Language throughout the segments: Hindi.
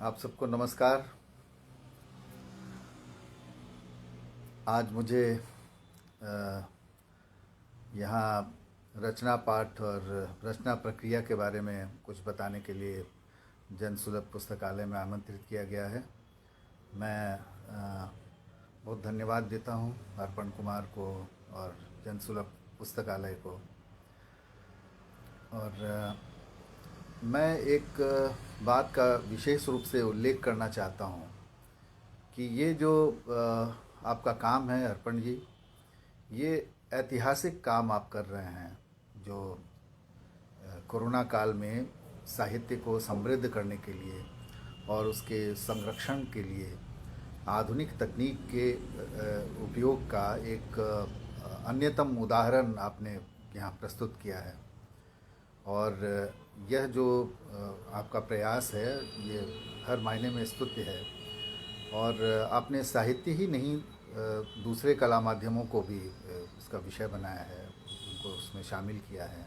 आप सबको नमस्कार। आज मुझे अ, यहाँ रचना पाठ और रचना प्रक्रिया के बारे में कुछ बताने के लिए जन सुलभ पुस्तकालय में आमंत्रित किया गया है। मैं बहुत धन्यवाद देता हूँ अर्पण कुमार को और जन सुलभ पुस्तकालय को। और मैं एक बात का विशेष रूप से उल्लेख करना चाहता हूँ कि ये जो आपका काम है अर्पण जी, ये ऐतिहासिक काम आप कर रहे हैं जो कोरोना काल में साहित्य को समृद्ध करने के लिए और उसके संरक्षण के लिए आधुनिक तकनीक के उपयोग का एक अन्यतम उदाहरण आपने यहाँ प्रस्तुत किया है। और यह जो आपका प्रयास है ये हर मायने में स्तुत्य है। और आपने साहित्य ही नहीं दूसरे कला माध्यमों को भी इसका विषय बनाया है, उनको उसमें शामिल किया है।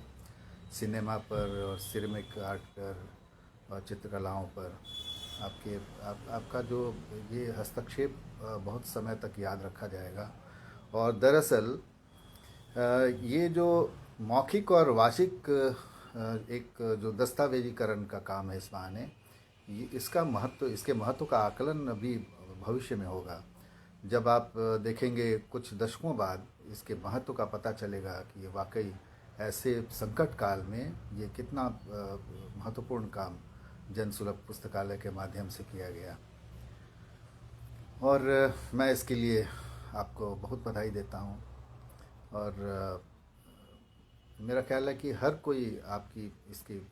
सिनेमा पर और सिरेमिक आर्ट पर और चित्रकलाओं पर आपका जो ये हस्तक्षेप बहुत समय तक याद रखा जाएगा। और दरअसल ये जो मौखिक और वाचिक एक जो दस्तावेजीकरण का काम है इस बहाने, ये इसके महत्व का आकलन अभी भविष्य में होगा। जब आप देखेंगे कुछ दशकों बाद इसके महत्व का पता चलेगा कि ये वाकई ऐसे संकट काल में ये कितना महत्वपूर्ण काम जन सुलभ पुस्तकालय के माध्यम से किया गया। और मैं इसके लिए आपको बहुत बधाई देता हूँ। और मेरा ख्याल है कि हर कोई आपकी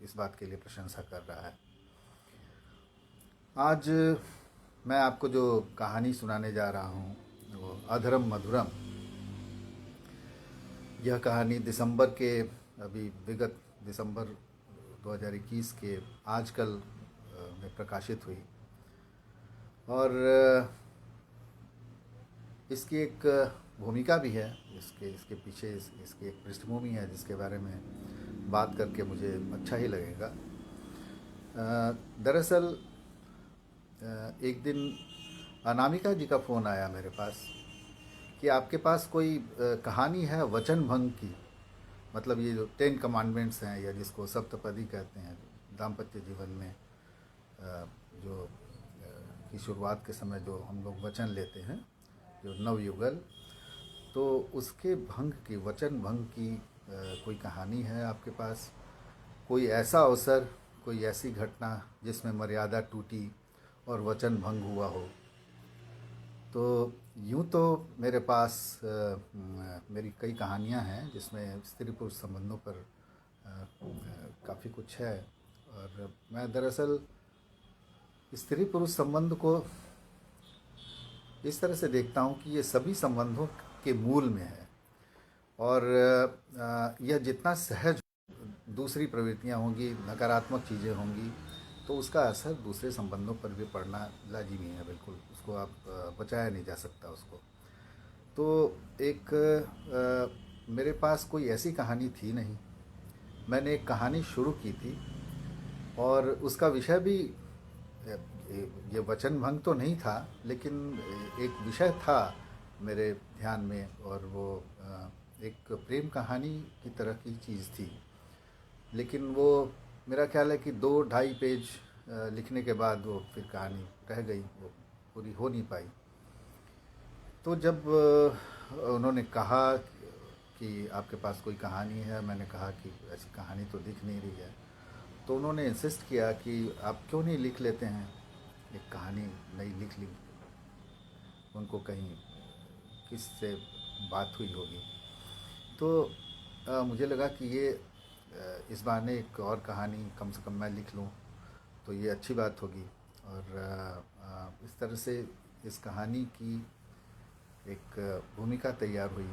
इस बात के लिए प्रशंसा कर रहा है। आज मैं आपको जो कहानी सुनाने जा रहा हूँ वो अधरम मधुरम। यह कहानी दिसंबर के विगत दिसंबर 2021 के आजकल में प्रकाशित हुई। और इसकी एक भूमिका भी है, इसके पीछे इसकी एक पृष्ठभूमि है जिसके बारे में बात करके मुझे अच्छा ही लगेगा। दरअसल एक दिन अनामिका जी का फ़ोन आया मेरे पास कि आपके पास कोई कहानी है वचन भंग की, मतलब ये जो 10 कमांडमेंट्स हैं या जिसको सप्तपदी कहते हैं, दाम्पत्य जीवन में जो की शुरुआत के समय जो हम लोग वचन लेते हैं, जो नवयुगल, तो उसके भंग की, वचन भंग की कोई कहानी है आपके पास? कोई ऐसा अवसर, कोई ऐसी घटना जिसमें मर्यादा टूटी और वचन भंग हुआ हो? तो यूँ तो मेरे पास मेरी कई कहानियाँ हैं जिसमें स्त्री पुरुष संबंधों पर काफ़ी कुछ है। और मैं दरअसल स्त्री पुरुष संबंध को इस तरह से देखता हूँ कि ये सभी संबंधों के मूल में है। और यह जितना सहज दूसरी प्रवृत्तियाँ होंगी, नकारात्मक चीज़ें होंगी, तो उसका असर दूसरे संबंधों पर भी पड़ना लाजिमी है। बिल्कुल उसको आप बचाया नहीं जा सकता उसको। तो एक मेरे पास कोई ऐसी कहानी थी नहीं। मैंने एक कहानी शुरू की थी और उसका विषय भी ये वचन भंग तो नहीं था, लेकिन एक विषय था मेरे ध्यान में, और वो एक प्रेम कहानी की तरह की चीज़ थी। लेकिन वो मेरा ख्याल है कि 2-2.5 पेज लिखने के बाद वो फिर कहानी रह गई, वो पूरी हो नहीं पाई। तो जब उन्होंने कहा कि आपके पास कोई कहानी है, मैंने कहा कि ऐसी कहानी तो दिख नहीं रही है। तो उन्होंने इंसिस्ट किया कि आप क्यों नहीं लिख लेते हैं, एक कहानी नई लिख ली। उनको कहीं किससे बात हुई होगी। तो मुझे लगा कि ये इस बहाने एक और कहानी कम से कम मैं लिख लूँ तो ये अच्छी बात होगी। और इस तरह से इस कहानी की एक भूमिका तैयार हुई।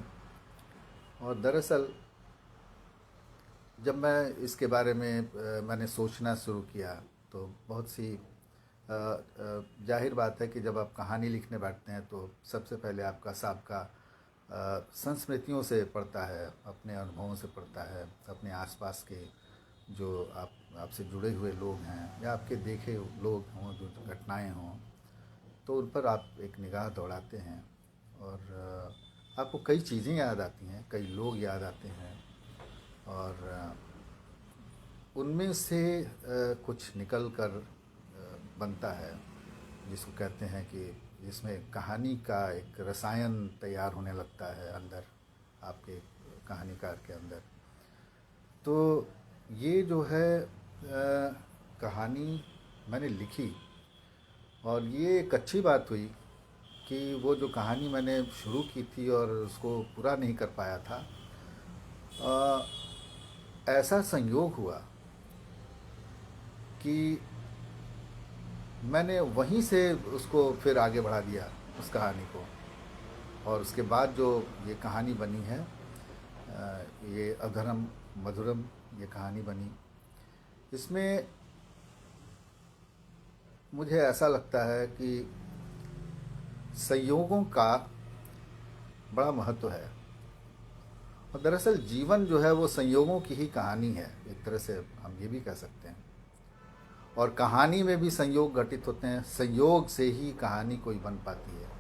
और दरअसल जब मैं इसके बारे में मैंने सोचना शुरू किया तो बहुत सी जाहिर बात है कि जब आप कहानी लिखने बैठते हैं तो सबसे पहले आपका साबका संस्मृतियों से पड़ता है, अपने अनुभवों से पड़ता है, अपने आसपास के जो आप आपसे जुड़े हुए लोग हैं या आपके देखे लोग हों, जो घटनाएं हों, तो उन पर आप एक निगाह दौड़ाते हैं और आपको कई चीज़ें याद आती हैं, कई लोग याद आते हैं और उनमें से कुछ निकल कर बनता है जिसको कहते हैं कि जिसमें कहानी का एक रसायन तैयार होने लगता है अंदर, आपके कहानीकार के अंदर। तो ये जो है कहानी मैंने लिखी और ये एक अच्छी बात हुई कि वो जो कहानी मैंने शुरू की थी और उसको पूरा नहीं कर पाया था, अ, ऐसा संयोग हुआ कि मैंने वहीं से उसको फिर आगे बढ़ा दिया उस कहानी को। और उसके बाद जो ये कहानी बनी है, ये अधरम मधुरम, ये कहानी बनी। इसमें मुझे ऐसा लगता है कि संयोगों का बड़ा महत्व है और दरअसल जीवन जो है वो संयोगों की ही कहानी है, एक तरह से हम ये भी कह सकते हैं। और कहानी में भी संयोग घटित होते हैं, संयोग से ही कहानी कोई बन पाती है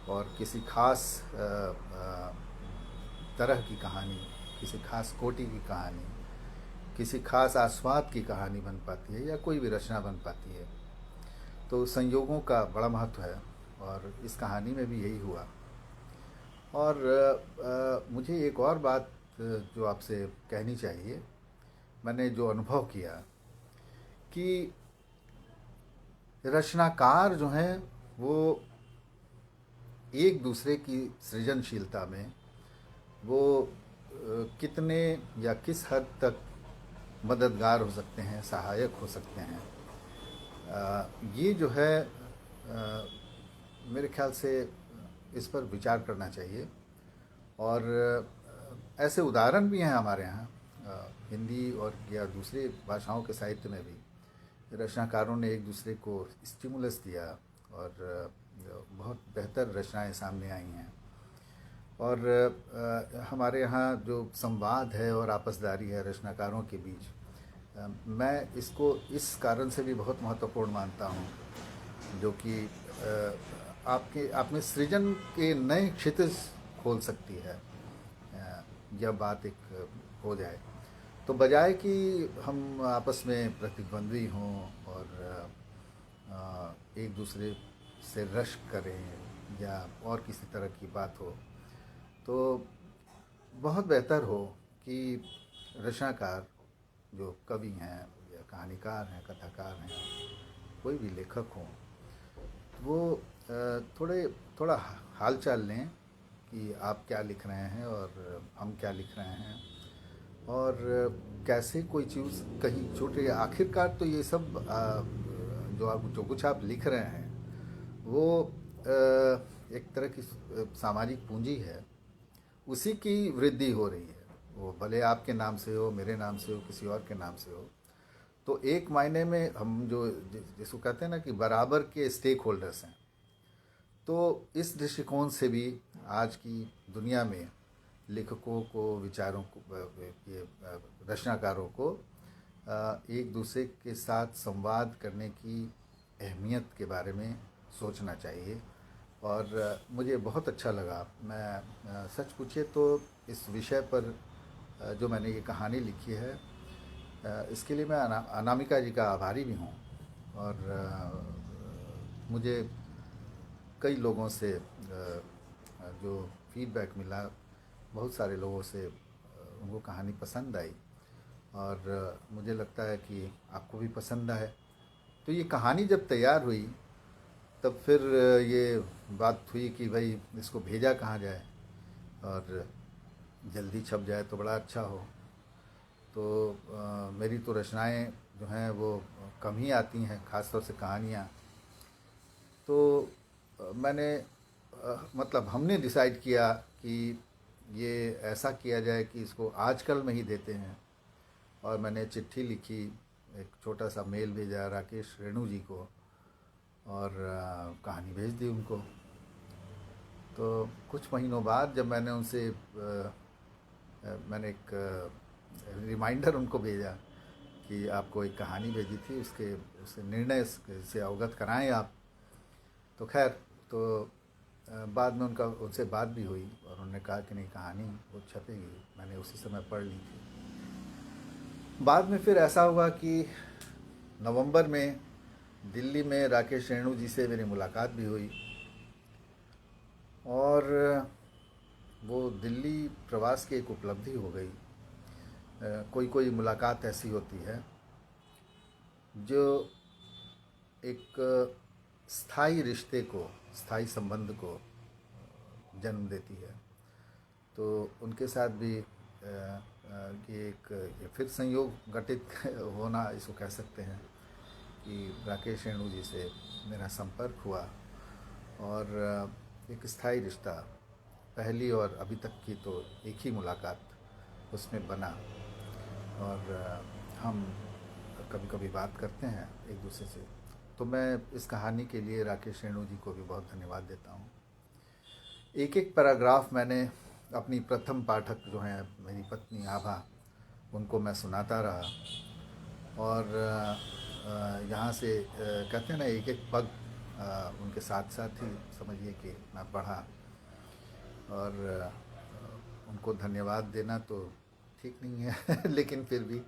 और किसी खास तरह की कहानी, किसी खास कोटि की कहानी, किसी खास आस्वाद की कहानी बन पाती है या कोई भी रचना बन पाती है। तो संयोगों का बड़ा महत्व है और इस कहानी में भी यही हुआ। और मुझे एक और बात जो आपसे कहनी चाहिए, मैंने जो अनुभव किया कि रचनाकार जो हैं वो एक दूसरे की सृजनशीलता में वो कितने या किस हद तक मददगार हो सकते हैं, सहायक हो सकते हैं, ये जो है मेरे ख्याल से इस पर विचार करना चाहिए। और ऐसे उदाहरण भी हैं हमारे यहाँ, हिंदी और या दूसरे भाषाओं के साहित्य में भी रचनाकारों ने एक दूसरे को स्टिमुलस दिया और बहुत बेहतर रचनाएं सामने आई हैं। और हमारे यहाँ जो संवाद है और आपसदारी है रचनाकारों के बीच, मैं इसको इस कारण से भी बहुत महत्वपूर्ण मानता हूँ, जो कि आपके आप में सृजन के नए क्षितिज खोल सकती है। यह बात एक हो जाए तो बजाय कि हम आपस में प्रतिद्वंद्वी हों और एक दूसरे से रश्क करें या और किसी तरह की बात हो, तो बहुत बेहतर हो कि रचनाकार जो कवि हैं या कहानीकार हैं, कथाकार हैं, कोई भी लेखक हों, वो थोड़ा हाल चाल लें कि आप क्या लिख रहे हैं और हम क्या लिख रहे हैं और कैसे कोई चीज़ कहीं छोटे। आखिरकार तो ये सब जो कुछ आप लिख रहे हैं वो एक तरह की सामाजिक पूंजी है, उसी की वृद्धि हो रही है। वो भले आपके नाम से हो, मेरे नाम से हो, किसी और के नाम से हो। तो एक मायने में हम जो जिसको कहते हैं ना कि बराबर के स्टेक होल्डर्स हैं। तो इस दृष्टिकोण से भी आज की दुनिया में लेखकों को, विचारों को, ये रचनाकारों को एक दूसरे के साथ संवाद करने की अहमियत के बारे में सोचना चाहिए। और मुझे बहुत अच्छा लगा। मैं सच पूछे तो इस विषय पर जो मैंने ये कहानी लिखी है, इसके लिए मैं अनामिका जी का आभारी भी हूँ। और मुझे कई लोगों से जो फीडबैक मिला, बहुत सारे लोगों से उनको कहानी पसंद आई और मुझे लगता है कि आपको भी पसंद आए। तो ये कहानी जब तैयार हुई तब फिर ये बात हुई कि भाई इसको भेजा कहाँ जाए और जल्दी छप जाए तो बड़ा अच्छा हो। तो मेरी तो रचनाएं जो हैं वो कम ही आती हैं, ख़ासतौर से कहानियाँ। तो मैंने मतलब हमने डिसाइड किया कि ये ऐसा किया जाए कि इसको आजकल में ही देते हैं। और मैंने चिट्ठी लिखी, एक छोटा सा मेल भेजा राकेश रेणु जी को और कहानी भेज दी उनको। तो कुछ महीनों बाद जब मैंने मैंने एक रिमाइंडर उनको भेजा कि आपको एक कहानी भेजी थी, उससे निर्णय से अवगत कराएं आप। तो खैर, तो बाद में उनसे बात भी हुई और उन्होंने कहा कि नहीं, कहानी वो छपेगी। मैंने उसी समय पढ़ ली थी। बाद में फिर ऐसा हुआ कि नवंबर में दिल्ली में राकेश रेणु जी से मेरी मुलाकात भी हुई। और वो दिल्ली प्रवास की एक उपलब्धि हो गई। कोई कोई मुलाकात ऐसी होती है जो एक स्थायी रिश्ते को, स्थायी संबंध को जन्म देती है। तो उनके साथ भी ये एक ये फिर संयोग घटित होना, इसको कह सकते हैं कि राकेश रेणु जी से मेरा संपर्क हुआ और एक स्थायी रिश्ता, पहली और अभी तक की तो एक ही मुलाकात उसमें बना। और हम कभी कभी बात करते हैं एक दूसरे से। तो मैं इस कहानी के लिए राकेश रेणु जी को भी बहुत धन्यवाद देता हूँ। एक एक पैराग्राफ मैंने अपनी प्रथम पाठक जो हैं मेरी पत्नी आभा, उनको मैं सुनाता रहा। और यहाँ से कहते हैं ना, एक एक पग उनके साथ साथ ही समझिए कि मैं पढ़ा। और उनको धन्यवाद देना तो ठीक नहीं है लेकिन फिर भी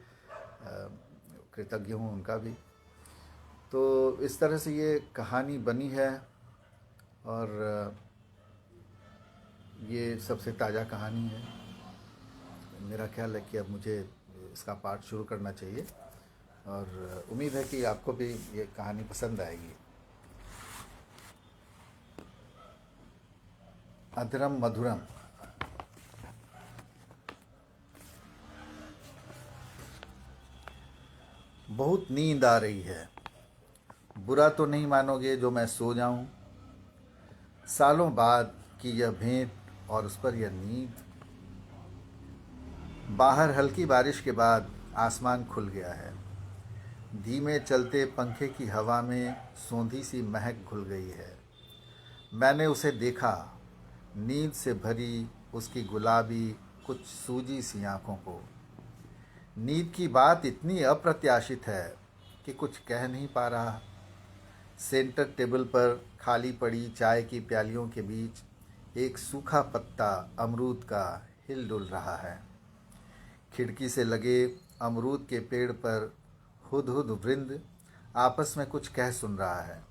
कृतज्ञ हूँ उनका भी। तो इस तरह से ये कहानी बनी है। और ये सबसे ताज़ा कहानी है। मेरा ख्याल है कि अब मुझे इसका पाठ शुरू करना चाहिए और उम्मीद है कि आपको भी ये कहानी पसंद आएगी। अधरम मधुरम। बहुत नींद आ रही है। बुरा तो नहीं मानोगे जो मैं सो जाऊं। सालों बाद की यह भेंट और उस पर यह नींद। बाहर हल्की बारिश के बाद आसमान खुल गया है। धीमे चलते पंखे की हवा में सोंधी सी महक घुल गई है। मैंने उसे देखा, नींद से भरी उसकी गुलाबी कुछ सूजी सी आँखों को। नींद की बात इतनी अप्रत्याशित है कि कुछ कह नहीं पा रहा। सेंटर टेबल पर खाली पड़ी चाय की प्यालियों के बीच एक सूखा पत्ता अमरूद का हिल डुल रहा है। खिड़की से लगे अमरूद के पेड़ पर हुदहुद वृंद आपस में कुछ कह सुन रहा है।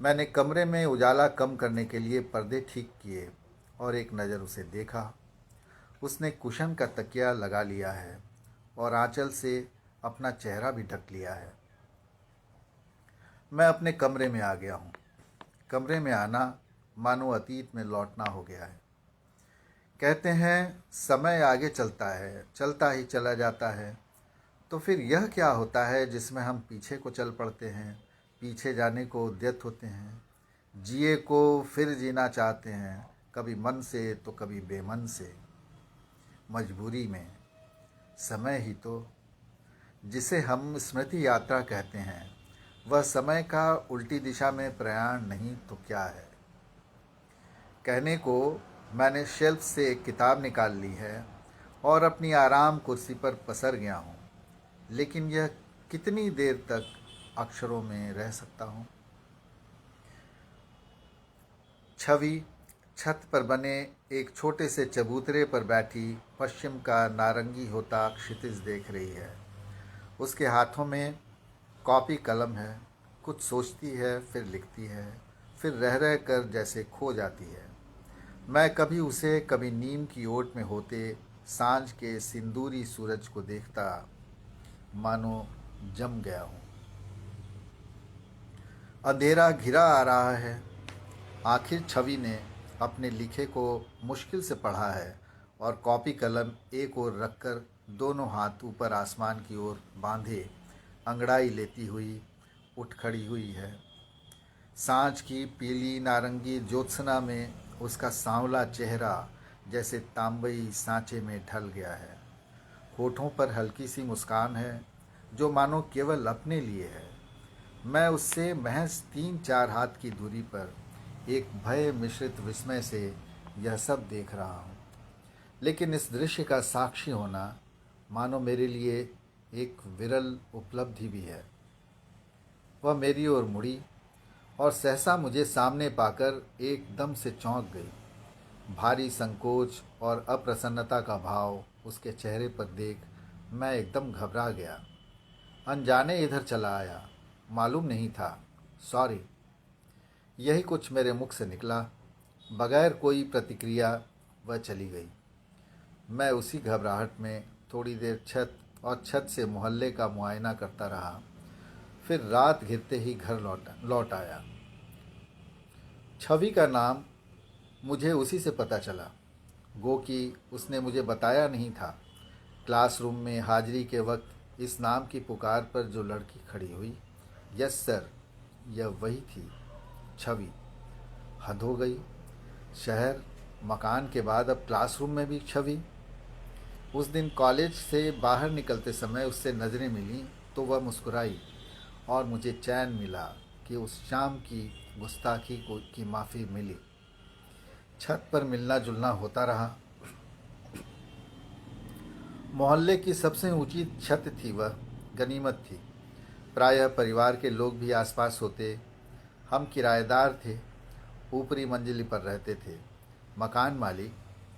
मैंने कमरे में उजाला कम करने के लिए पर्दे ठीक किए और एक नज़र उसे देखा। उसने कुशन का तकिया लगा लिया है और आंचल से अपना चेहरा भी ढक लिया है। मैं अपने कमरे में आ गया हूँ। कमरे में आना मानो अतीत में लौटना हो गया है। कहते हैं समय आगे चलता है, चलता ही चला जाता है। तो फिर यह क्या होता है जिसमें हम पीछे को चल पड़ते हैं, पीछे जाने को उद्यत होते हैं, जिए को फिर जीना चाहते हैं, कभी मन से तो कभी बेमन से, मजबूरी में। समय ही तो, जिसे हम स्मृति यात्रा कहते हैं, वह समय का उल्टी दिशा में प्रयाण नहीं तो क्या है। कहने को मैंने शेल्फ से एक किताब निकाल ली है और अपनी आराम कुर्सी पर पसर गया हूँ। लेकिन यह कितनी देर तक अक्षरों में रह सकता हूँ। छवि छत पर बने एक छोटे से चबूतरे पर बैठी पश्चिम का नारंगी होता क्षितिज देख रही है। उसके हाथों में कॉपी कलम है। कुछ सोचती है, फिर लिखती है, फिर रह रह कर जैसे खो जाती है। मैं कभी उसे, कभी नीम की ओट में होते सांझ के सिंदूरी सूरज को देखता, मानो जम गया हूँ। अंधेरा घिरा आ रहा है। आखिर छवि ने अपने लिखे को मुश्किल से पढ़ा है और कॉपी कलम एक ओर रखकर दोनों हाथ ऊपर आसमान की ओर बांधे अंगड़ाई लेती हुई उठ खड़ी हुई है। सांझ की पीली नारंगी ज्योत्सना में उसका सांवला चेहरा जैसे तांबई सांचे में ढल गया है। होठों पर हल्की सी मुस्कान है जो मानो केवल अपने लिए है। मैं उससे महज 3-4 हाथ की दूरी पर एक भय मिश्रित विस्मय से यह सब देख रहा हूँ। लेकिन इस दृश्य का साक्षी होना मानो मेरे लिए एक विरल उपलब्धि भी है। वह मेरी ओर मुड़ी और सहसा मुझे सामने पाकर एकदम से चौंक गई। भारी संकोच और अप्रसन्नता का भाव उसके चेहरे पर देख मैं एकदम घबरा गया। अनजाने इधर चला आया, मालूम नहीं था, सॉरी, यही कुछ मेरे मुख से निकला। बगैर कोई प्रतिक्रिया वह चली गई। मैं उसी घबराहट में थोड़ी देर छत और छत से मोहल्ले का मुआयना करता रहा। फिर रात घिरते ही घर लौट आया। छवि का नाम मुझे उसी से पता चला, गो कि उसने मुझे बताया नहीं था। क्लासरूम में हाजिरी के वक्त इस नाम की पुकार पर जो लड़की खड़ी हुई, यस सर, यह वही थी, छवि। हद हो गई। शहर, मकान के बाद अब क्लासरूम में भी छवि। उस दिन कॉलेज से बाहर निकलते समय उससे नज़रें मिलीं तो वह मुस्कुराई और मुझे चैन मिला कि उस शाम की गुस्ताखी की माफ़ी मिली। छत पर मिलना जुलना होता रहा। मोहल्ले की सबसे ऊंची छत थी वह, गनीमत थी। प्रायः परिवार के लोग भी आसपास होते। हम किराएदार थे, ऊपरी मंजिल पर रहते थे। मकान मालिक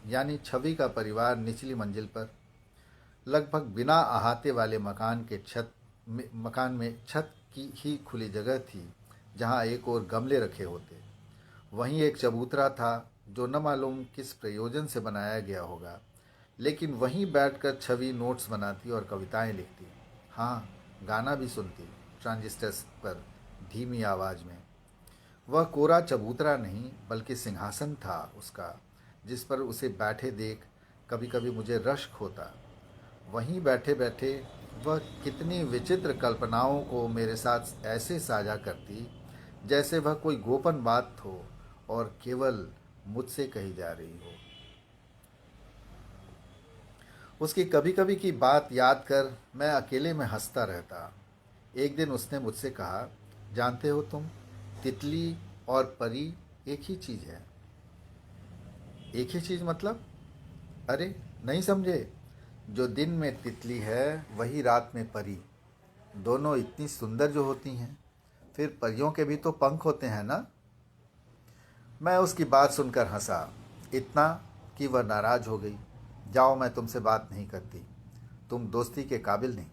यानी छवि का परिवार निचली मंजिल पर। लगभग बिना अहाते वाले मकान में छत की ही खुली जगह थी, जहाँ एक और गमले रखे होते। वहीं एक चबूतरा था जो न मालूम किस प्रयोजन से बनाया गया होगा, लेकिन वहीं बैठकर छवि नोट्स बनाती और कविताएं लिखती। हाँ, गाना भी सुनती, ट्रांजिस्टर्स पर धीमी आवाज़ में। वह कोरा चबूतरा नहीं बल्कि सिंहासन था उसका, जिस पर उसे बैठे देख कभी कभी मुझे रश्क होता। वहीं बैठे बैठे वह कितनी विचित्र कल्पनाओं को मेरे साथ ऐसे साझा करती जैसे वह कोई गोपन बात हो और केवल मुझसे कही जा रही हो। उसकी कभी कभी की बात याद कर मैं अकेले में हंसता रहता। एक दिन उसने मुझसे कहा, जानते हो तुम, तितली और परी एक ही चीज़ है। एक ही चीज़ मतलब? अरे नहीं समझे? जो दिन में तितली है वही रात में परी। दोनों इतनी सुंदर जो होती हैं, फिर परियों के भी तो पंख होते हैं ना। मैं उसकी बात सुनकर हंसा, इतना कि वह नाराज हो गई। जाओ, मैं तुमसे बात नहीं करती, तुम दोस्ती के काबिल नहीं।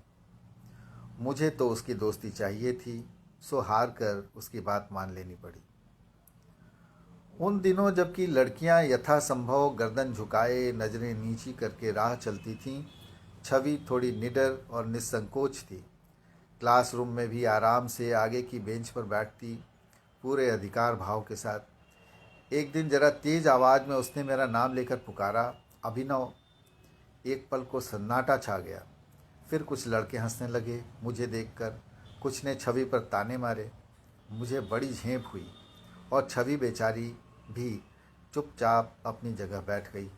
मुझे तो उसकी दोस्ती चाहिए थी, सो हार कर उसकी बात मान लेनी पड़ी। उन दिनों जबकि लड़कियां यथासंभव गर्दन झुकाए नजरें नीची करके राह चलती थीं, छवि थोड़ी निडर और निस्संकोच थी। क्लासरूम में भी आराम से आगे की बेंच पर बैठती, पूरे अधिकार भाव के साथ। एक दिन जरा तेज आवाज़ में उसने मेरा नाम लेकर पुकारा, अभिनव। एक पल को सन्नाटा छा गया। फिर कुछ लड़के हंसने लगे मुझे देखकर, कुछ ने छवि पर ताने मारे। मुझे बड़ी झेंप हुई और छवि बेचारी भी चुपचाप अपनी जगह बैठ गई।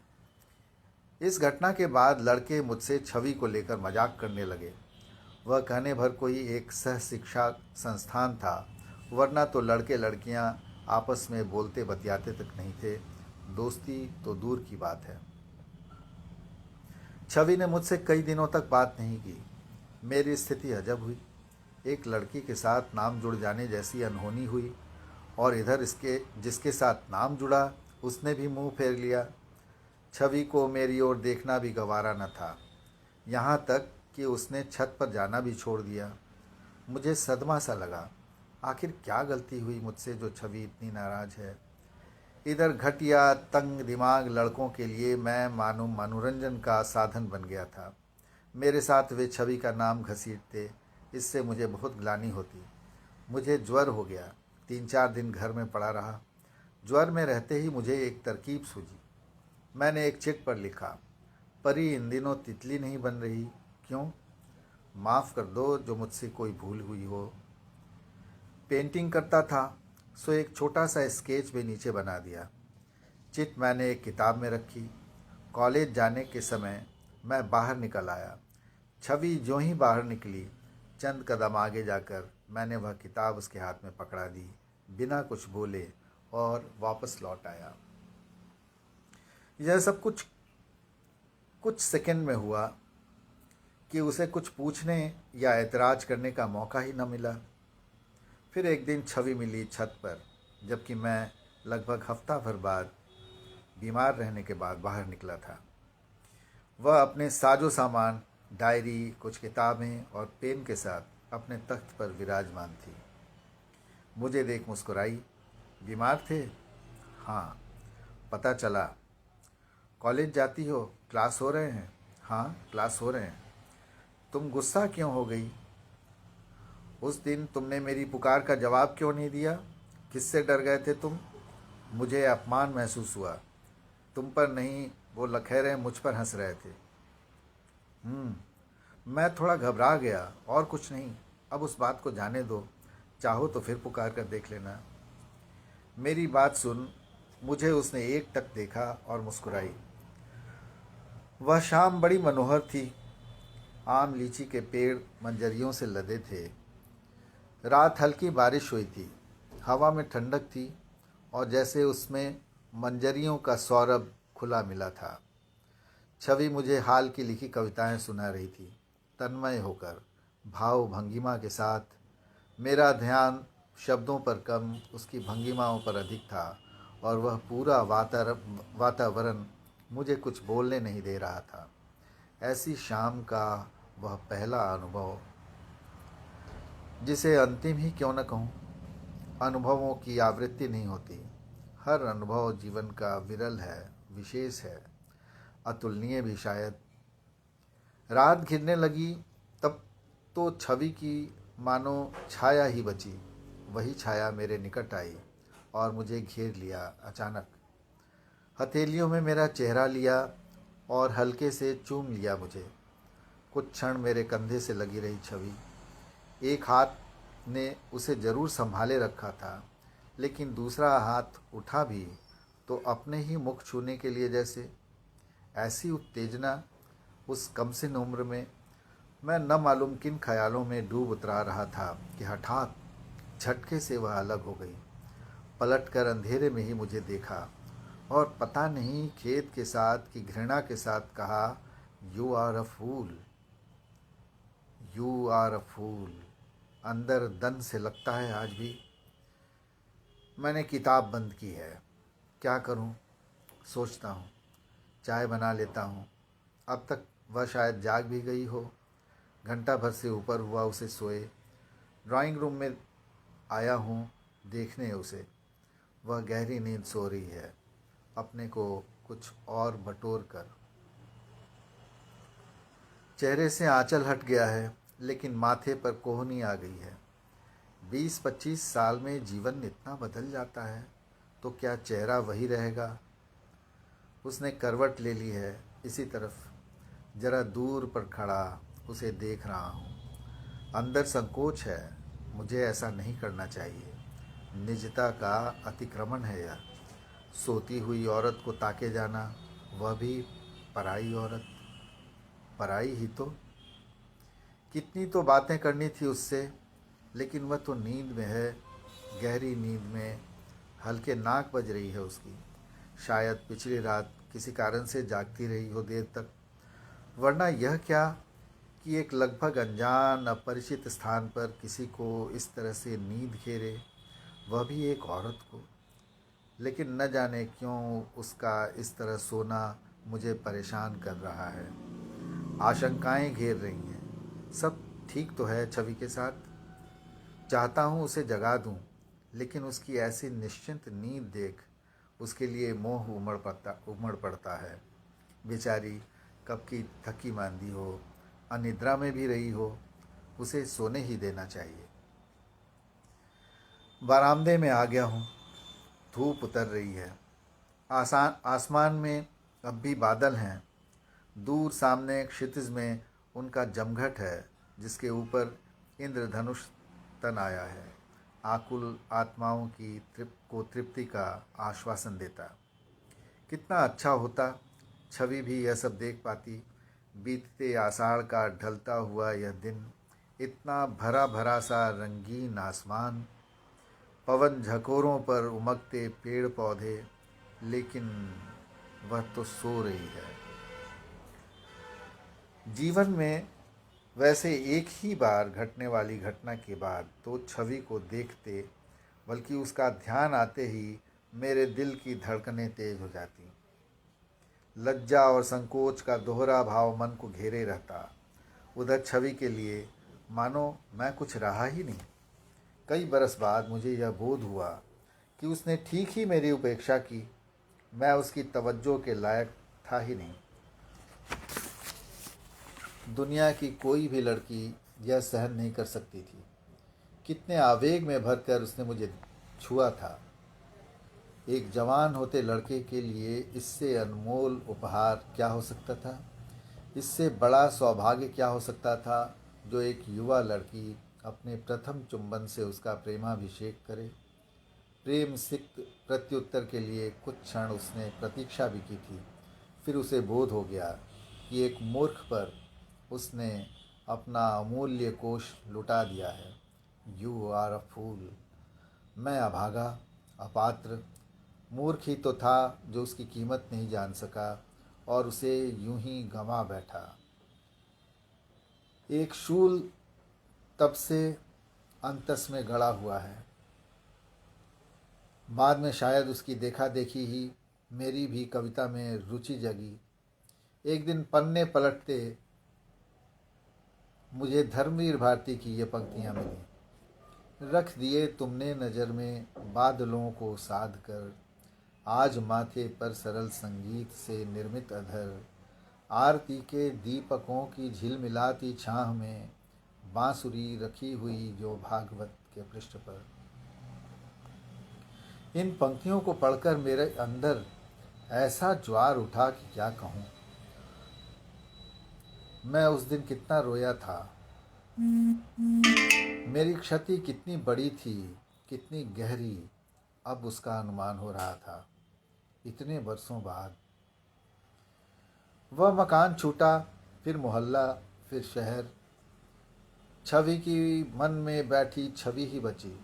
इस घटना के बाद लड़के मुझसे छवि को लेकर मजाक करने लगे। वह कहने भर कोई एक सह शिक्षा संस्थान था, वरना तो लड़के लड़कियां आपस में बोलते बतियाते तक नहीं थे। दोस्ती तो दूर की बात है। छवि ने मुझसे कई दिनों तक बात नहीं की। मेरी स्थिति अजब हुई। एक लड़की के साथ नाम जुड़ जाने जैसी अनहोनी हुई, और इधर इसके जिसके साथ नाम जुड़ा उसने भी मुंह फेर लिया। छवि को मेरी ओर देखना भी गवारा न था, यहाँ तक कि उसने छत पर जाना भी छोड़ दिया। मुझे सदमा सा लगा। आखिर क्या गलती हुई मुझसे जो छवि इतनी नाराज़ है। इधर घटिया तंग दिमाग लड़कों के लिए मैं मानो मनोरंजन का साधन बन गया था। मेरे साथ वे छवि का नाम घसीटते, इससे मुझे बहुत ग्लानि होती। मुझे ज्वर हो गया, 3-4 दिन घर में पड़ा रहा। ज्वर में रहते ही मुझे एक तरकीब सूझी। मैंने एक चिट पर लिखा, परी इन दिनों तितली नहीं बन रही, क्यों? माफ़ कर दो जो मुझसे कोई भूल हुई हो। पेंटिंग करता था, सो एक छोटा सा स्केच भी नीचे बना दिया। चिट मैंने एक किताब में रखी। कॉलेज जाने के समय मैं बाहर निकल आया। छवि ज्यों ही बाहर निकली, चंद कदम आगे जाकर मैंने वह किताब उसके हाथ में पकड़ा दी, बिना कुछ बोले, और वापस लौट आया। यह सब कुछ कुछ सेकंड में हुआ। कि उसे कुछ पूछने या ऐतराज़ करने का मौका ही न मिला। फिर एक दिन छवि मिली छत पर, जबकि मैं लगभग हफ्ता भर बाद बीमार रहने के बाद बाहर निकला था। वह अपने साजो सामान, डायरी, कुछ किताबें और पेन के साथ अपने तख्त पर विराजमान थी। मुझे देख मुस्कुराई। बीमार थे? हाँ। पता चला। कॉलेज जाती हो? क्लास हो रहे हैं? हाँ, क्लास हो रहे हैं। तुम गुस्सा क्यों हो गई? उस दिन तुमने मेरी पुकार का जवाब क्यों नहीं दिया? किससे डर गए थे तुम? मुझे अपमान महसूस हुआ। तुम पर नहीं, वो लखेरें मुझ पर हंस रहे थे। मैं थोड़ा घबरा गया, और कुछ नहीं। अब उस बात को जाने दो। चाहो तो फिर पुकार कर देख लेना। मेरी बात सुन। मुझे उसने एक टक देखा और मुस्कुराई। वह शाम बड़ी मनोहर थी। आम लीची के पेड़ मंजरियों से लदे थे। रात हल्की बारिश हुई थी। हवा में ठंडक थी और जैसे उसमें मंजरियों का सौरभ खुला मिला था। छवि मुझे हाल की लिखी कविताएं सुना रही थी, तन्मय होकर, भाव भंगिमा के साथ। मेरा ध्यान शब्दों पर कम, उसकी भंगिमाओं पर अधिक था, और वह पूरा वातावरण मुझे कुछ बोलने नहीं दे रहा था। ऐसी शाम का वह पहला अनुभव, जिसे अंतिम ही क्यों न कहूँ। अनुभवों की आवृत्ति नहीं होती। हर अनुभव जीवन का विरल है, विशेष है, अतुलनीय भी शायद। रात घिरने लगी तब तो छवि की मानो छाया ही बची। वही छाया मेरे निकट आई और मुझे घेर लिया अचानक। हथेलियों में मेरा चेहरा लिया और हल्के से चूम लिया मुझे। कुछ क्षण मेरे कंधे से लगी रही छवि। एक हाथ ने उसे जरूर संभाले रखा था, लेकिन दूसरा हाथ उठा भी तो अपने ही मुख छूने के लिए जैसे। ऐसी उत्तेजना उस कमसिन उम्र में। मैं न मालूम किन ख्यालों में डूब उतरा रहा था कि हठात झटके से वह अलग हो गई। पलटकर अंधेरे में ही मुझे देखा और पता नहीं खेद के साथ कि घृणा के साथ कहा, you are a fool, you are a fool. अंदर दन से लगता है आज भी। मैंने किताब बंद की है। क्या करूं? सोचता हूं। चाय बना लेता हूं। अब तक वह शायद जाग भी गई हो। घंटा भर से ऊपर हुआ उसे सोए। ड्राइंग रूम में आया हूँ देखने उसे। वह गहरी नींद सो रही है, अपने को कुछ और बटोर कर। चेहरे से आंचल हट गया है, लेकिन माथे पर कोहनी आ गई है। 20-25 साल में जीवन इतना बदल जाता है, तो क्या चेहरा वही रहेगा? उसने करवट ले ली है इसी तरफ। जरा दूर पर खड़ा उसे देख रहा हूँ। अंदर संकोच है। मुझे ऐसा नहीं करना चाहिए। निजता का अतिक्रमण है यह। सोती हुई औरत को ताके जाना, वह भी पराई औरत। पराई ही तो। कितनी तो बातें करनी थी उससे, लेकिन वह तो नींद में है, गहरी नींद में। हल्के नाक बज रही है उसकी। शायद पिछली रात किसी कारण से जागती रही हो देर तक। वरना यह क्या कि एक लगभग अनजान अपरिचित स्थान पर किसी को इस तरह से नींद घेरे, वह भी एक औरत को। लेकिन न जाने क्यों उसका इस तरह सोना मुझे परेशान कर रहा है। आशंकाएं घेर रही हैं। सब ठीक तो है छवि के साथ। चाहता हूँ उसे जगा दूँ, लेकिन उसकी ऐसी निश्चिंत नींद देख उसके लिए मोह उमड़ पड़ता है। बेचारी कब की थकी मांदी हो, अनिद्रा में भी रही हो, उसे सोने ही देना चाहिए। बरामदे में आ गया हूँ। धूप उतर रही है। आसमान में अब भी बादल हैं। दूर सामने क्षितिज में उनका जमघट है, जिसके ऊपर इंद्रधनुष तन आया है। आकुल आत्माओं की तृप्ति का आश्वासन देता। कितना अच्छा होता छवि भी यह सब देख पाती। बीतते आषाढ़ का ढलता हुआ यह दिन, इतना भरा भरा सा रंगीन आसमान, पवन झकोरों पर उमगते पेड़ पौधे, लेकिन वह तो सो रही है। जीवन में वैसे एक ही बार घटने वाली घटना के बाद तो छवि को देखते, बल्कि उसका ध्यान आते ही मेरे दिल की धड़कनें तेज हो जाती। लज्जा और संकोच का दोहरा भाव मन को घेरे रहता। उधर छवि के लिए मानो मैं कुछ रहा ही नहीं। कई बरस बाद मुझे यह बोध हुआ कि उसने ठीक ही मेरी उपेक्षा की। मैं उसकी तवज्जो के लायक था ही नहीं। दुनिया की कोई भी लड़की यह सहन नहीं कर सकती थी। कितने आवेग में भरकर उसने मुझे छुआ था। एक जवान होते लड़के के लिए इससे अनमोल उपहार क्या हो सकता था? इससे बड़ा सौभाग्य क्या हो सकता था जो एक युवा लड़की अपने प्रथम चुंबन से उसका प्रेमाभिषेक करे। प्रेम सिक्त प्रत्युत्तर के लिए कुछ क्षण उसने प्रतीक्षा भी की थी। फिर उसे बोध हो गया कि एक मूर्ख पर उसने अपना अमूल्य कोष लुटा दिया है। यू आर अ फूल। मैं अभागा, अपात्र, मूर्ख ही तो था जो उसकी कीमत नहीं जान सका और उसे यूं ही गंवा बैठा। एक शूल तब से अंतस में गड़ा हुआ है। बाद में शायद उसकी देखा देखी ही मेरी भी कविता में रुचि जगी। एक दिन पन्ने पलटते मुझे धर्मवीर भारती की ये पंक्तियाँ मिली। रख दिए तुमने नज़र में बादलों को साध कर, आज माथे पर सरल संगीत से निर्मित अधर, आरती के दीपकों की झिलमिलाती छाह में बांसुरी रखी हुई जो भागवत के पृष्ठ पर। इन पंक्तियों को पढ़कर मेरे अंदर ऐसा ज्वार उठा कि क्या कहूँ। मैं उस दिन कितना रोया था। मेरी क्षति कितनी बड़ी थी, कितनी गहरी, अब उसका अनुमान हो रहा था। इतने वर्षों बाद वह मकान छूटा, फिर मोहल्ला, फिर शहर। छवि की मन में बैठी छवि ही बची।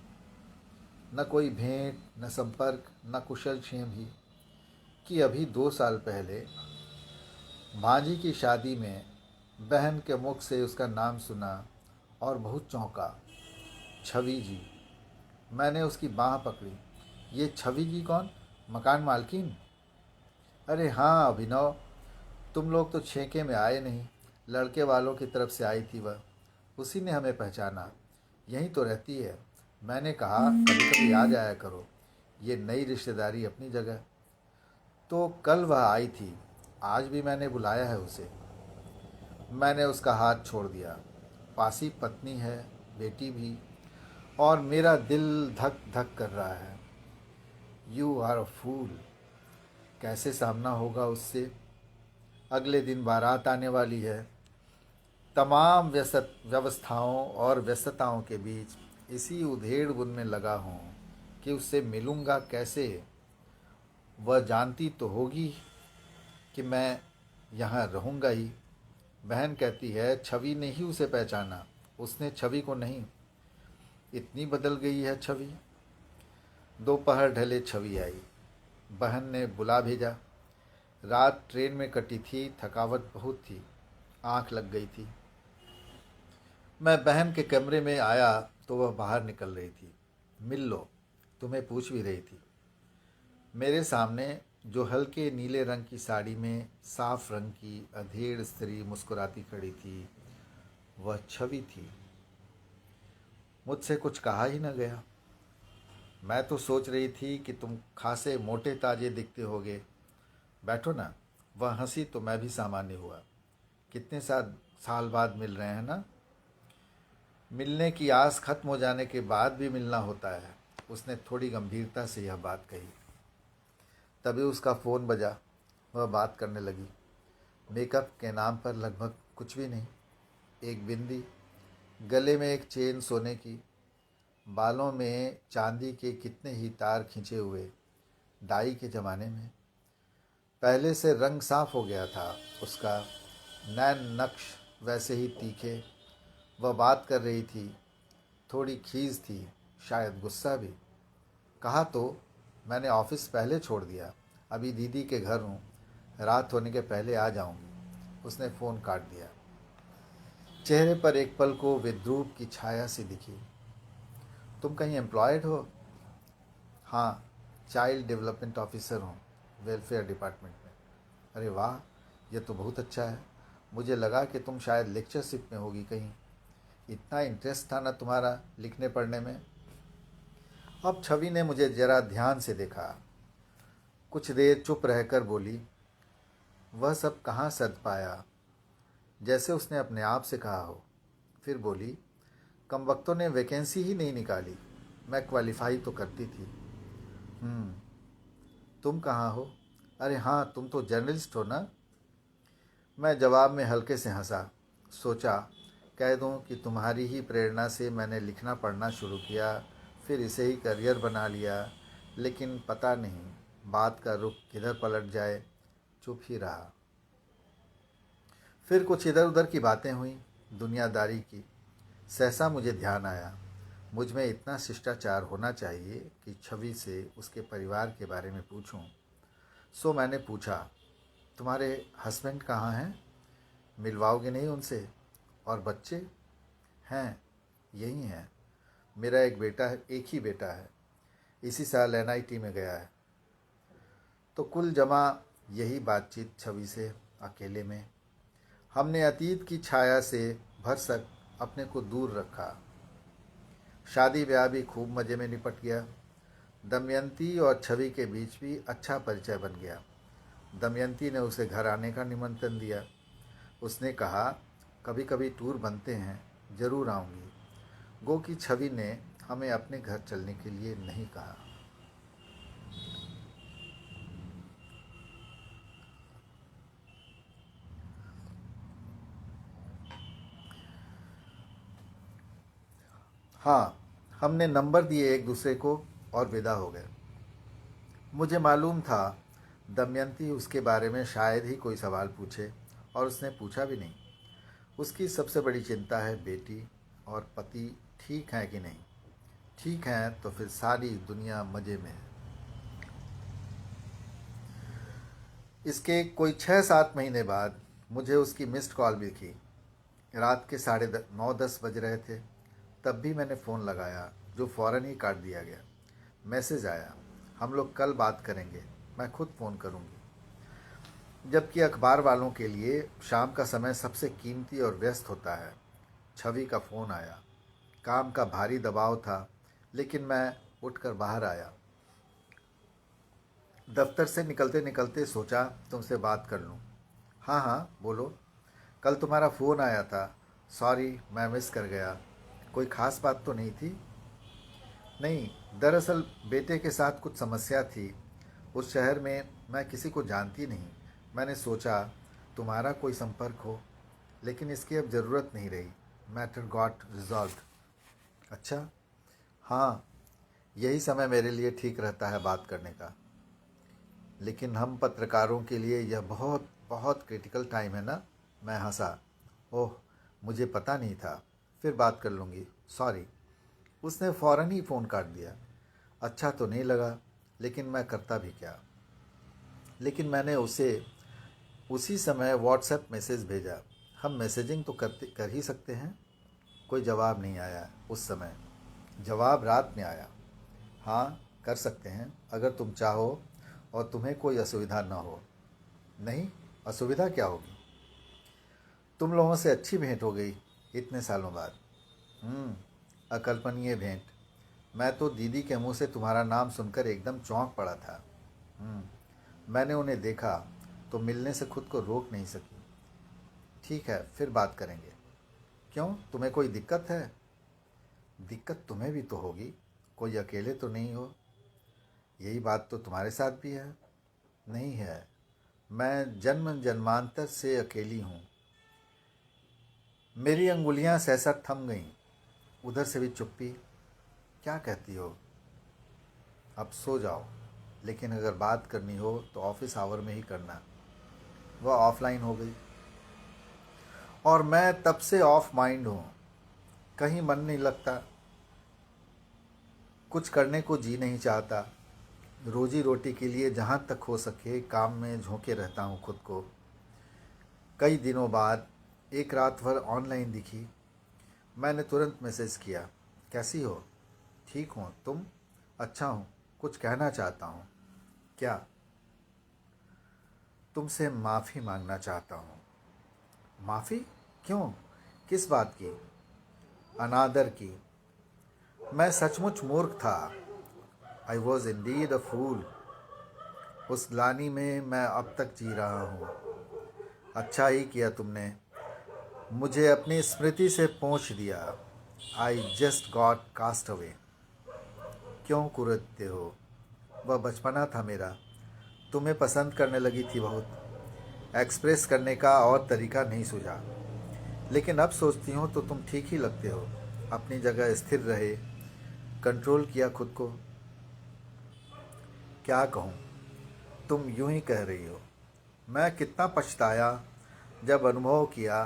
न कोई भेंट, न संपर्क, न कुशल क्षेम ही। कि अभी 2 साल पहले भांजी की शादी में बहन के मुख से उसका नाम सुना और बहुत चौंका। छवि जी। मैंने उसकी बाँह पकड़ी। ये छवि जी कौन? मकान मालकिन? अरे हाँ अभिनव, तुम लोग तो छेके में आए नहीं। लड़के वालों की तरफ से आई थी वह। उसी ने हमें पहचाना। यहीं तो रहती है। मैंने कहा कभी कभी आ जाया करो, ये नई रिश्तेदारी अपनी जगह। तो कल वह आई थी, आज भी मैंने बुलाया है उसे। मैंने उसका हाथ छोड़ दिया। पासी पत्नी है, बेटी भी, और मेरा दिल धक धक कर रहा है। यू आर अ फूल। कैसे सामना होगा उससे? अगले दिन बारात आने वाली है। तमाम व्यवस्थाओं और व्यस्तताओं के बीच इसी उधेड़ बुन में लगा हूँ कि उससे मिलूँगा कैसे। वह जानती तो होगी कि मैं यहाँ रहूँगा ही। बहन कहती है छवि ने ही उसे पहचाना, उसने छवि को नहीं। इतनी बदल गई है छवि। दोपहर ढले छवि आई। बहन ने बुला भेजा। रात ट्रेन में कटी थी, थकावट बहुत थी, आँख लग गई थी। मैं बहन के कमरे में आया तो वह बाहर निकल रही थी। मिल लो, तुम्हें पूछ भी रही थी। मेरे सामने जो हल्के नीले रंग की साड़ी में साफ रंग की अधेड़ स्त्री मुस्कुराती खड़ी थी, वह छवि थी। मुझसे कुछ कहा ही न गया। मैं तो सोच रही थी कि तुम खासे मोटे ताजे दिखते होगे, बैठो ना। वह हंसी तो मैं भी सामान्य हुआ। कितने साल बाद मिल रहे हैं ना। मिलने की आस खत्म हो जाने के बाद भी मिलना होता है। उसने थोड़ी गंभीरता से यह बात कही। तभी उसका फ़ोन बजा। वह बात करने लगी। मेकअप के नाम पर लगभग कुछ भी नहीं। एक बिंदी, गले में एक चेन सोने की, बालों में चांदी के कितने ही तार खींचे हुए। डाई के ज़माने में। पहले से रंग साफ हो गया था उसका, नैन नक्श वैसे ही तीखे। वह बात कर रही थी। थोड़ी खीज थी, शायद गुस्सा भी। कहा तो मैंने ऑफिस पहले छोड़ दिया, अभी दीदी के घर हूँ, रात होने के पहले आ जाऊँगी। उसने फ़ोन काट दिया। चेहरे पर एक पल को विद्रूप की छाया सी दिखी। तुम कहीं एम्प्लॉयड हो? हाँ, चाइल्ड डेवलपमेंट ऑफिसर हूँ, वेलफेयर डिपार्टमेंट में। अरे वाह, ये तो बहुत अच्छा है। मुझे लगा कि तुम शायद लेक्चरशिप में होगी कहीं। इतना इंटरेस्ट था ना तुम्हारा लिखने पढ़ने में। अब छवि ने मुझे जरा ध्यान से देखा। कुछ देर चुप रहकर बोली, वह सब कहाँ सद पाया, जैसे उसने अपने आप से कहा हो। फिर बोली, कम वक्तों ने वैकेंसी ही नहीं निकाली, मैं क्वालिफाई तो करती थी। हम्म, तुम कहाँ हो? अरे हाँ, तुम तो जर्नलिस्ट हो ना। मैं जवाब में हल्के से हंसा। सोचा कह दूं कि तुम्हारी ही प्रेरणा से मैंने लिखना पढ़ना शुरू किया, फिर इसे ही करियर बना लिया। लेकिन पता नहीं बात का रुख किधर पलट जाए। चुप ही रहा। फिर कुछ इधर उधर की बातें हुई, दुनियादारी की। सहसा मुझे ध्यान आया, मुझ में इतना शिष्टाचार होना चाहिए कि छवि से उसके परिवार के बारे में पूछूं। सो मैंने पूछा, तुम्हारे हस्बैंड कहाँ हैं? मिलवाओगे नहीं उनसे? और बच्चे? हैं, यही हैं। मेरा एक ही बेटा है, इसी साल एनआईटी में गया है। तो कुल जमा यही बातचीत छवि से अकेले में। हमने अतीत की छाया से भरसक अपने को दूर रखा। शादी ब्याह भी खूब मज़े में निपट गया। दमयंती और छवि के बीच भी अच्छा परिचय बन गया। दमयंती ने उसे घर आने का निमंत्रण दिया। उसने कहा, कभी कभी टूर बनते हैं, ज़रूर आऊँगी। गो की छवि ने हमें अपने घर चलने के लिए नहीं कहा। हाँ, हमने नंबर दिए एक दूसरे को और विदा हो गए। मुझे मालूम था दमयंती उसके बारे में शायद ही कोई सवाल पूछे, और उसने पूछा भी नहीं। उसकी सबसे बड़ी चिंता है बेटी और पति ठीक हैं कि नहीं। ठीक हैं तो फिर सारी दुनिया मज़े में है। इसके कोई 6-7 महीने बाद मुझे उसकी मिस्ड कॉल भी की। रात के 9:30 बज रहे थे। तब भी मैंने फ़ोन लगाया, जो फ़ौरन ही काट दिया गया। मैसेज आया, हम लोग कल बात करेंगे, मैं खुद फ़ोन करूँगी। जबकि अखबार वालों के लिए शाम का समय सबसे कीमती और व्यस्त होता है। छवि का फ़ोन आया। काम का भारी दबाव था, लेकिन मैं उठकर बाहर आया। दफ्तर से निकलते निकलते सोचा तुमसे बात कर लूँ। हाँ हाँ, बोलो। कल तुम्हारा फ़ोन आया था, सॉरी मैं मिस कर गया। कोई ख़ास बात तो नहीं थी? नहीं, दरअसल बेटे के साथ कुछ समस्या थी। उस शहर में मैं किसी को जानती नहीं। मैंने सोचा तुम्हारा कोई संपर्क हो, लेकिन इसकी अब ज़रूरत नहीं रही। Matter got resolve. अच्छा। हाँ, यही समय मेरे लिए ठीक रहता है बात करने का। लेकिन हम पत्रकारों के लिए यह बहुत बहुत क्रिटिकल टाइम है ना। मैं हंसा। ओह, मुझे पता नहीं था। फिर बात कर लूँगी, सॉरी। उसने फ़ौरन ही फ़ोन काट दिया। अच्छा तो नहीं लगा, लेकिन मैं करता भी क्या। लेकिन मैंने उसे उसी समय व्हाट्सएप मैसेज भेजा। हम मैसेजिंग तो कर ही सकते हैं। कोई जवाब नहीं आया उस समय। जवाब रात में आया। हाँ, कर सकते हैं अगर तुम चाहो और तुम्हें कोई असुविधा न हो। नहीं, असुविधा क्या होगी? तुम लोगों से अच्छी भेंट हो गई इतने सालों बाद। अकल्पनीय भेंट। मैं तो दीदी के मुंह से तुम्हारा नाम सुनकर एकदम चौंक पड़ा था। मैंने उन्हें देखा तो मिलने से खुद को रोक नहीं सकी। ठीक है, फिर बात करेंगे। क्यों, तुम्हें कोई दिक्कत है? दिक्कत तुम्हें भी तो होगी, कोई अकेले तो नहीं हो। यही बात तो तुम्हारे साथ भी है। नहीं है, मैं जन्म जन्मांतर से अकेली हूँ। मेरी अंगुलियाँ सहसा थम गईं। उधर से भी चुप्पी। क्या कहती हो? अब सो जाओ, लेकिन अगर बात करनी हो तो ऑफिस आवर में ही करना। वह ऑफलाइन हो गई और मैं तब से ऑफ माइंड हूँ। कहीं मन नहीं लगता, कुछ करने को जी नहीं चाहता। रोजी रोटी के लिए जहाँ तक हो सके काम में झोंके रहता हूँ खुद को। कई दिनों बाद एक रात भर ऑनलाइन दिखी। मैंने तुरंत मैसेज किया, कैसी हो? ठीक हूँ, तुम? अच्छा हूँ, कुछ कहना चाहता हूँ। क्या? तुमसे माफ़ी मांगना चाहता हूँ। माफ़ी? क्यों? किस बात की? अनादर की। मैं सचमुच मूर्ख था। आई वॉज इंडीड अ फूल। उस ग्लानि में मैं अब तक जी रहा हूँ। अच्छा ही किया तुमने मुझे अपनी स्मृति से पोंछ दिया। I just got cast away. क्यों कुरेदते हो? वह बचपना था मेरा। तुम्हें पसंद करने लगी थी बहुत। एक्सप्रेस करने का और तरीका नहीं सूझा। लेकिन अब सोचती हूँ तो तुम ठीक ही लगते हो। अपनी जगह स्थिर रहे, कंट्रोल किया खुद को। क्या कहूँ, तुम यूं ही कह रही हो। मैं कितना पछताया जब अनुभव किया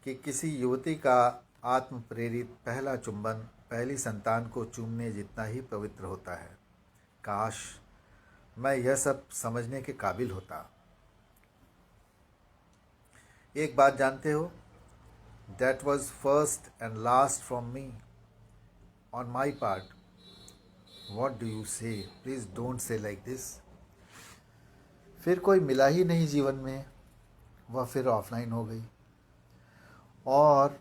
कि किसी युवती का आत्म प्रेरित पहला चुंबन पहली संतान को चूमने जितना ही पवित्र होता है। काश मैं यह सब समझने के काबिल होता। एक बात जानते हो, that was first and last from me on my part. What do you say? Please don't say like this. फिर कोई मिला ही नहीं जीवन में। वह फिर ऑफलाइन हो गई और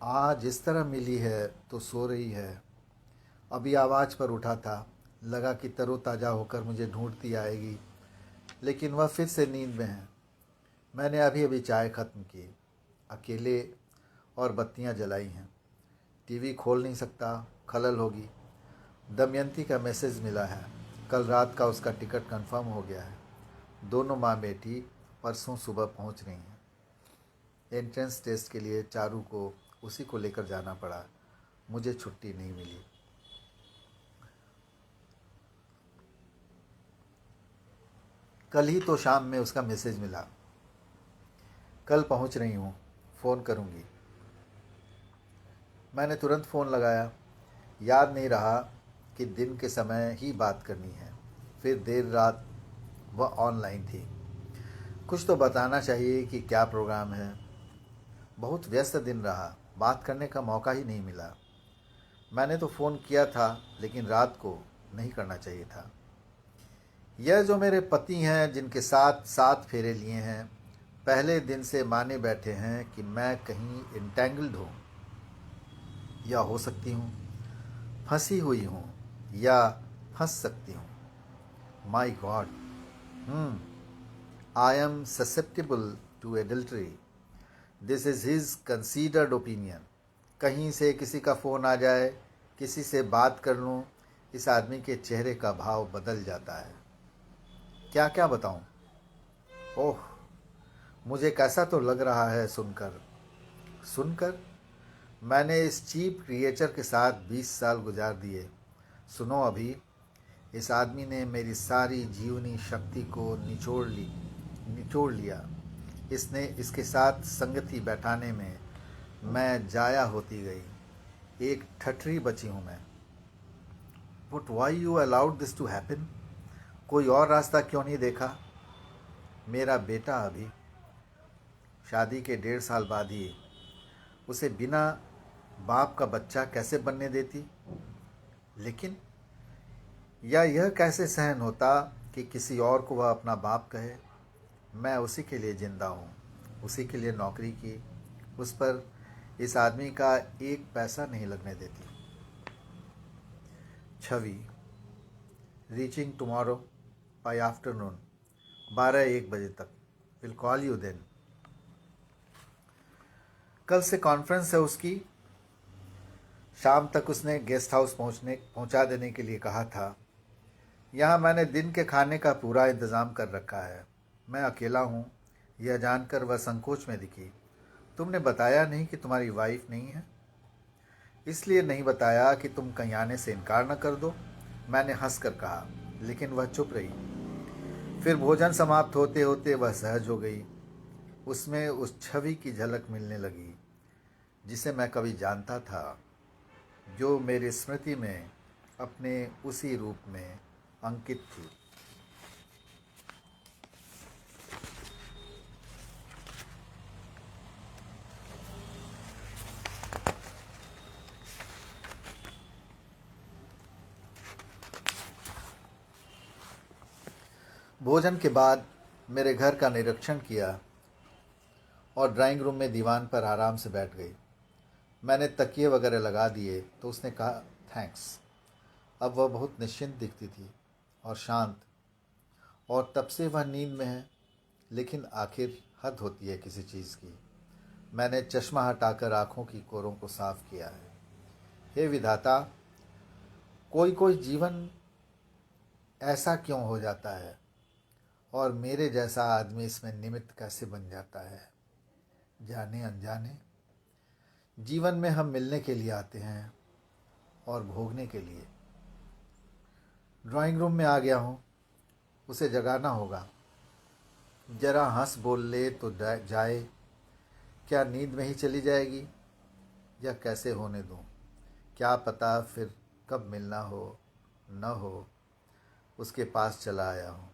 आज इस तरह मिली है तो सो रही है। अभी आवाज़ पर उठा था, लगा कि तरोताज़ा होकर मुझे ढूंढती आएगी, लेकिन वह फिर से नींद में है। मैंने अभी अभी चाय ख़त्म की, अकेले और बत्तियां जलाई हैं। टीवी खोल नहीं सकता, खलल होगी। दमयंती का मैसेज मिला है, कल रात का उसका टिकट कंफर्म हो गया है। दोनों माँ बेटी परसों सुबह पहुंच रही हैं। एंट्रेंस टेस्ट के लिए चारू को उसी को लेकर जाना पड़ा। मुझे छुट्टी नहीं मिली। कल ही तो शाम में उसका मैसेज मिला, कल पहुंच रही हूँ, फ़ोन करूँगी। मैंने तुरंत फ़ोन लगाया। याद नहीं रहा कि दिन के समय ही बात करनी है। फिर देर रात वह ऑनलाइन थी। कुछ तो बताना चाहिए कि क्या प्रोग्राम है। बहुत व्यस्त दिन रहा, बात करने का मौका ही नहीं मिला। मैंने तो फ़ोन किया था, लेकिन रात को नहीं करना चाहिए था। यह जो मेरे पति हैं, जिनके साथ 7 फेरे लिए हैं, पहले दिन से माने बैठे हैं कि मैं कहीं इंटेंगल्ड हूँ, या हो सकती हूँ फंसी हुई हूँ, या फंस सकती हूँ। My God. I am susceptible to adultery. This is his considered opinion. कहीं से किसी का फ़ोन आ जाए, किसी से बात कर लूँ, इस आदमी के चेहरे का भाव बदल जाता है। क्या क्या बताऊँ? ओह, मुझे कैसा तो लग रहा है सुनकर। सुनकर मैंने इस चीप क्रिएचर के साथ 20 साल गुजार दिए। सुनो अभी, इस आदमी ने मेरी सारी जीवनी शक्ति को निचोड़ लिया। इसने इसके साथ संगति बैठाने में मैं जाया होती गई। एक ठठरी बची हूँ मैं। But why you allowed this to happen? कोई और रास्ता क्यों नहीं देखा? मेरा बेटा अभी शादी के 1.5 साल बाद ही उसे बिना बाप का बच्चा कैसे बनने देती? लेकिन या यह कैसे सहन होता कि किसी और को वह अपना बाप कहे? मैं उसी के लिए जिंदा हूँ, उसी के लिए नौकरी की। उस पर इस आदमी का एक पैसा नहीं लगने देती। Chhavi, reaching tomorrow by afternoon 12-1 बजे तक। Will call you then. कल से कॉन्फ्रेंस है उसकी। शाम तक उसने गेस्ट हाउस पहुंचा देने के लिए कहा था। यहाँ मैंने दिन के खाने का पूरा इंतज़ाम कर रखा है। मैं अकेला हूँ, यह जानकर वह संकोच में दिखी। तुमने बताया नहीं कि तुम्हारी वाइफ नहीं है? इसलिए नहीं बताया कि तुम कहीं आने से इनकार न कर दो, मैंने हंस कर कहा, लेकिन वह चुप रही। फिर भोजन समाप्त होते होते वह सहज हो गई। उसमें उस छवि की झलक मिलने लगी जिसे मैं कभी जानता था, जो मेरी स्मृति में अपने उसी रूप में अंकित थी। भोजन के बाद मेरे घर का निरीक्षण किया और ड्राइंग रूम में दीवान पर आराम से बैठ गई। मैंने तकिए वगैरह लगा दिए तो उसने कहा थैंक्स। अब वह बहुत निश्चिंत दिखती थी और शांत, और तब से वह नींद में है। लेकिन आखिर हद होती है किसी चीज़ की। मैंने चश्मा हटाकर आँखों की कोरों को साफ किया है। हे विधाता, कोई कोई जीवन ऐसा क्यों हो जाता है और मेरे जैसा आदमी इसमें निमित्त कैसे बन जाता है। जाने अनजाने जीवन में हम मिलने के लिए आते हैं और भोगने के लिए। ड्राइंग रूम में आ गया हूँ, उसे जगाना होगा। जरा हंस बोल ले तो जाए। क्या नींद में ही चली जाएगी या कैसे होने दूँ? क्या पता फिर कब मिलना हो न हो। उसके पास चला आया हूँ,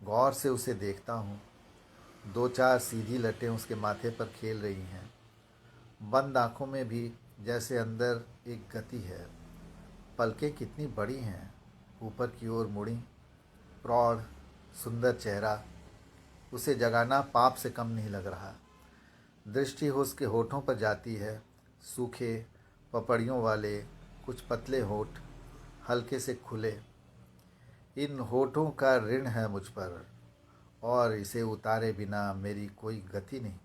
गौर से उसे देखता हूँ। 2-4 सीधी लटें उसके माथे पर खेल रही हैं। बंद आँखों में भी जैसे अंदर एक गति है। पलकें कितनी बड़ी हैं, ऊपर की ओर मुड़ी। प्रौढ़ सुंदर चेहरा। उसे जगाना पाप से कम नहीं लग रहा। दृष्टि हो उसके होठों पर जाती है, सूखे पपड़ियों वाले, कुछ पतले होठ, हल्के से खुले। इन होठों का ऋण है मुझ पर और इसे उतारे बिना मेरी कोई गति नहीं।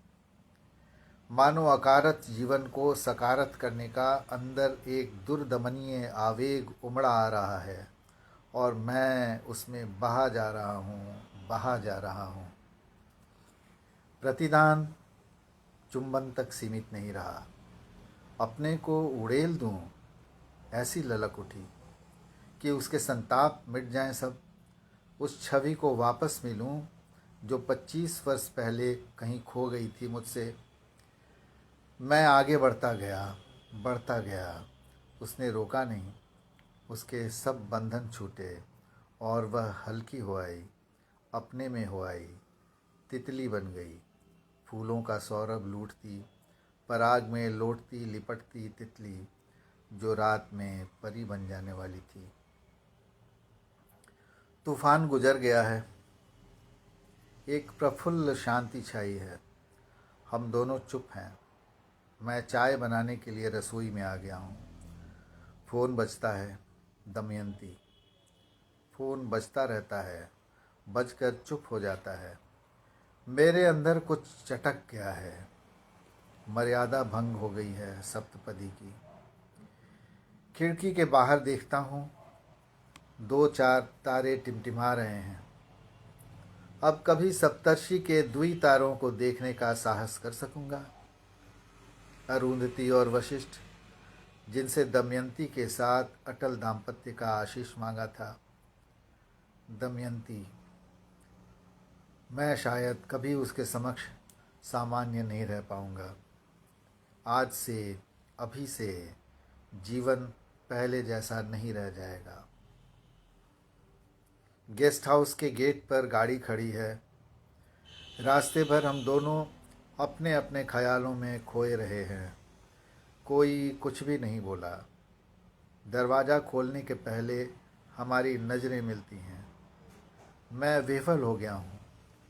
मानो अकारत जीवन को सकारत करने का अंदर एक दुर्दमनीय आवेग उमड़ा आ रहा है और मैं उसमें बहा जा रहा हूँ, बहा जा रहा हूँ। प्रतिदान चुंबन तक सीमित नहीं रहा। अपने को उड़ेल दूँ, ऐसी ललक उठी कि उसके संताप मिट जाएं सब। उस छवि को वापस मिलूं जो 25 वर्ष पहले कहीं खो गई थी मुझसे। मैं आगे बढ़ता गया, बढ़ता गया। उसने रोका नहीं। उसके सब बंधन छूटे और वह हल्की हो आई, अपने में हो आई, तितली बन गई। फूलों का सौरभ लूटती, पराग में लौटती लिपटती तितली जो रात में परी बन जाने वाली थी। तूफान गुजर गया है, एक प्रफुल्ल शांति छाई है। हम दोनों चुप हैं। मैं चाय बनाने के लिए रसोई में आ गया हूँ। फ़ोन बजता है। दमयंती। फ़ोन बजता रहता है, बजकर चुप हो जाता है। मेरे अंदर कुछ चटक गया है। मर्यादा भंग हो गई है सप्तपदी की। खिड़की के बाहर देखता हूँ, 2-4 तारे टिमटिमा रहे हैं। अब कभी सप्तर्षि के द्वितारों को देखने का साहस कर सकूँगा। अरुंधति और वशिष्ठ, जिनसे दमयंती के साथ अटल दाम्पत्य का आशीष मांगा था। दमयंती, मैं शायद कभी उसके समक्ष सामान्य नहीं रह पाऊँगा। आज से, अभी से जीवन पहले जैसा नहीं रह जाएगा। गेस्ट हाउस के गेट पर गाड़ी खड़ी है। रास्ते भर हम दोनों अपने अपने ख्यालों में खोए रहे हैं। कोई कुछ भी नहीं बोला। दरवाज़ा खोलने के पहले हमारी नज़रें मिलती हैं। मैं विह्वल हो गया हूँ।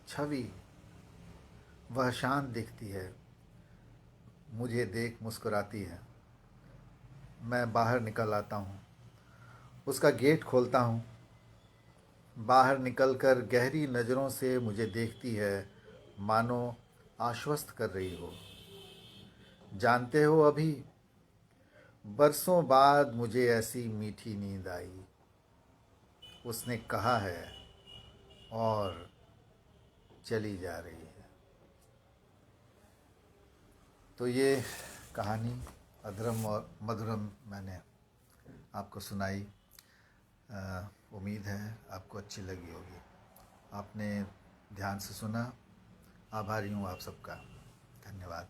छवि, वह शांत दिखती है, मुझे देख मुस्कुराती है। मैं बाहर निकल आता हूँ, उसका गेट खोलता हूँ। बाहर निकलकर गहरी नज़रों से मुझे देखती है, मानो आश्वस्त कर रही हो। जानते हो, अभी बरसों बाद मुझे ऐसी मीठी नींद आई, उसने कहा है, और चली जा रही है। तो ये कहानी अधरम और मधुरम मैंने आपको सुनाई। उम्मीद है आपको अच्छी लगी होगी। आपने ध्यान से सुना। आभारी हूँ आप सबका। धन्यवाद।